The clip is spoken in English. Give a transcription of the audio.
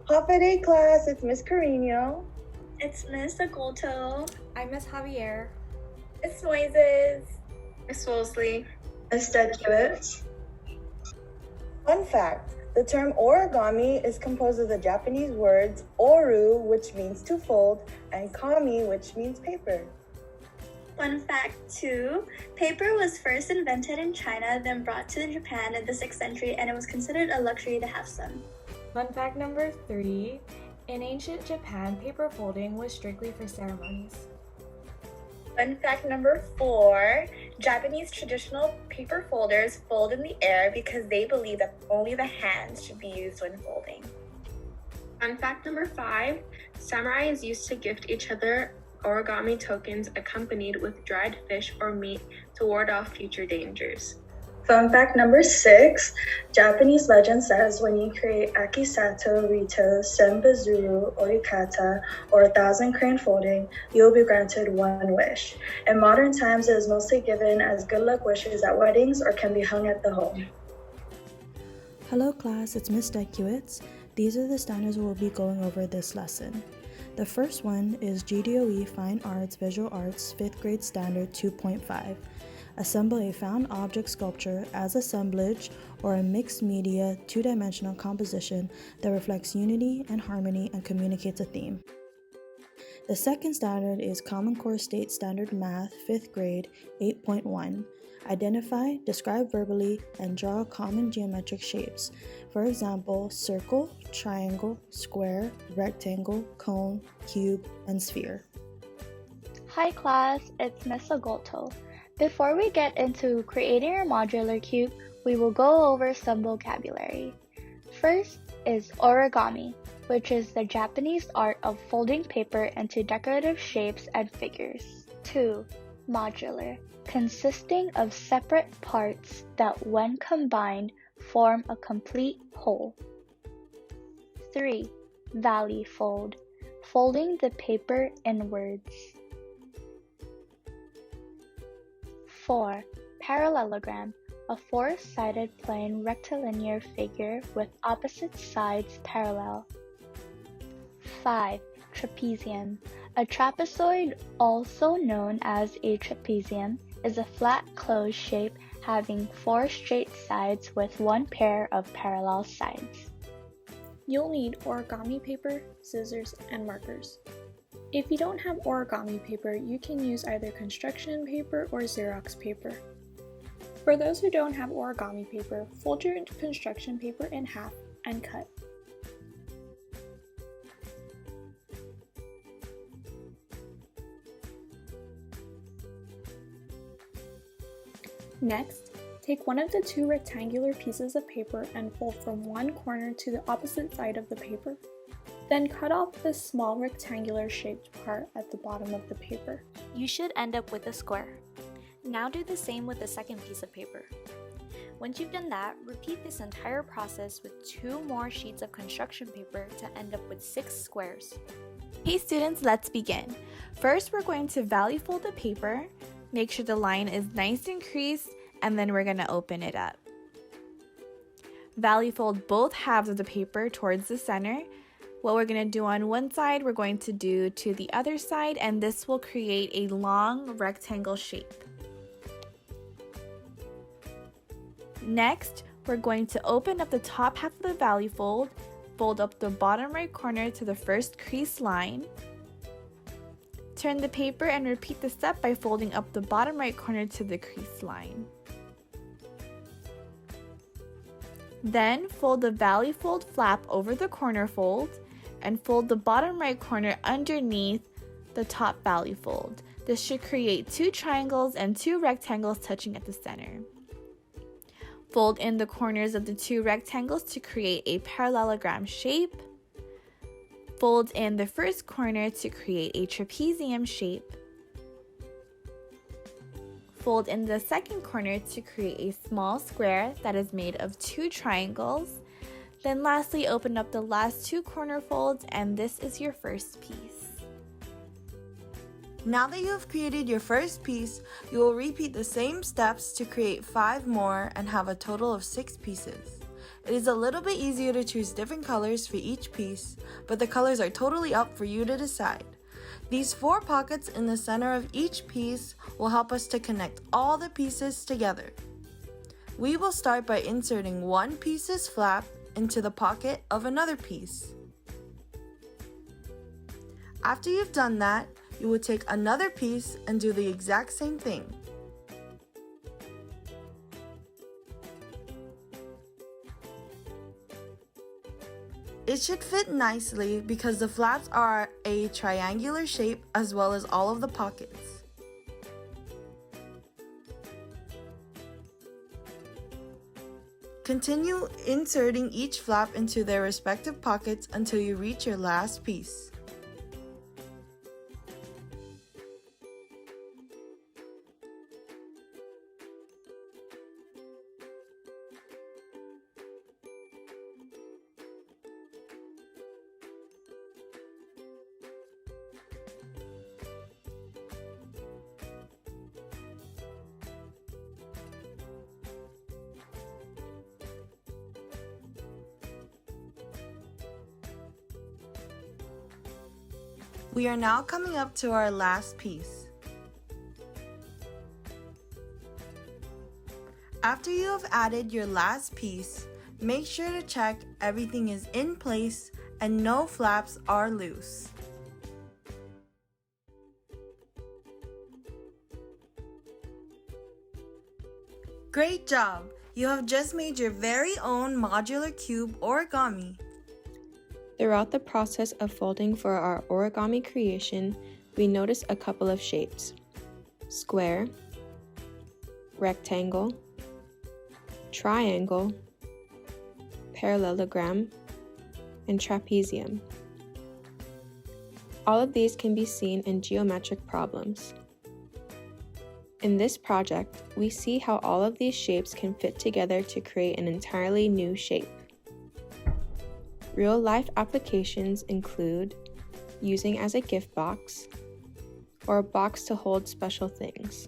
Half a day class, it's Miss Carino. It's Miss Agolto. I'm Miss Javier. Miss Moises. Miss Wolseley. Miss Dekiewicz. Fun fact, the term origami is composed of the Japanese words oru, which means to fold, and kami, which means paper. Fun fact 2, paper was first invented in China, then brought to Japan in the 6th century, and it was considered a luxury to have some. Fun fact number 3, in ancient Japan, paper folding was strictly for ceremonies. Fun fact number 4, Japanese traditional paper folders fold in the air because they believe that only the hands should be used when folding. Fun fact number 5, samurai is used to gift each other origami tokens accompanied with dried fish or meat to ward off future dangers. Fun fact number 6, Japanese legend says when you create Akisato, Rito, Senbazuru, Orikata, or 1,000 crane folding, you will be granted one wish. In modern times, it is mostly given as good luck wishes at weddings or can be hung at the home. Hello class, it's Miss Dekiewicz. These are the standards we'll be going over this lesson. The first one is GDOE Fine Arts Visual Arts 5th grade standard 2.5. Assemble a found object sculpture as assemblage or a mixed media two-dimensional composition that reflects unity and harmony and communicates a theme. The second standard is Common Core State Standard Math 5th grade 8.1. Identify, describe verbally, and draw common geometric shapes. For example, circle, triangle, square, rectangle, cone, cube, and sphere. Hi class, it's Miss Agolto. Before we get into creating our modular cube, we will go over some vocabulary. First is origami, which is the Japanese art of folding paper into decorative shapes and figures. 2. Modular, consisting of separate parts that when combined form a complete whole. 3. Valley fold, folding the paper inwards. 4. Parallelogram, a four-sided plane rectilinear figure with opposite sides parallel. 5. Trapezium. A trapezoid, also known as a trapezium, is a flat closed shape having 4 straight sides with 1 pair of parallel sides. You'll need origami paper, scissors, and markers. If you don't have origami paper, you can use either construction paper or Xerox paper. For those who don't have origami paper, fold your construction paper in half and cut. Next, take one of the 2 rectangular pieces of paper and fold from one corner to the opposite side of the paper. Then cut off the small rectangular shaped part at the bottom of the paper. You should end up with a square. Now do the same with the second piece of paper. Once you've done that, repeat this entire process with 2 more sheets of construction paper to end up with 6 squares. Hey students, let's begin. First, we're going to valley fold the paper. Make sure the line is nice and creased, and then we're going to open it up. Valley fold both halves of the paper towards the center. What we're going to do on one side, we're going to do to the other side, and this will create a long rectangle shape. Next, we're going to open up the top half of the valley fold, fold up the bottom right corner to the first crease line. Turn the paper and repeat the step by folding up the bottom right corner to the crease line. Then fold the valley fold flap over the corner fold and fold the bottom right corner underneath the top valley fold. This should create 2 triangles and 2 rectangles touching at the center. Fold in the corners of the 2 rectangles to create a parallelogram shape. Fold in the first corner to create a trapezium shape. Fold in the second corner to create a small square that is made of 2 triangles. Then lastly, open up the last 2 corner folds, and this is your first piece. Now that you have created your first piece, you will repeat the same steps to create 5 more and have a total of 6 pieces. It is a little bit easier to choose different colors for each piece, but the colors are totally up for you to decide. These 4 pockets in the center of each piece will help us to connect all the pieces together. We will start by inserting one piece's flap into the pocket of another piece. After you've done that, you will take another piece and do the exact same thing. It should fit nicely because the flaps are a triangular shape as well as all of the pockets. Continue inserting each flap into their respective pockets until you reach your last piece. We are now coming up to our last piece. After you have added your last piece, make sure to check everything is in place and no flaps are loose. Great job! You have just made your very own modular cube origami. Throughout the process of folding for our origami creation, we notice a couple of shapes: square, rectangle, triangle, parallelogram, and trapezium. All of these can be seen in geometric problems. In this project, we see how all of these shapes can fit together to create an entirely new shape. Real-life applications include using as a gift box or a box to hold special things.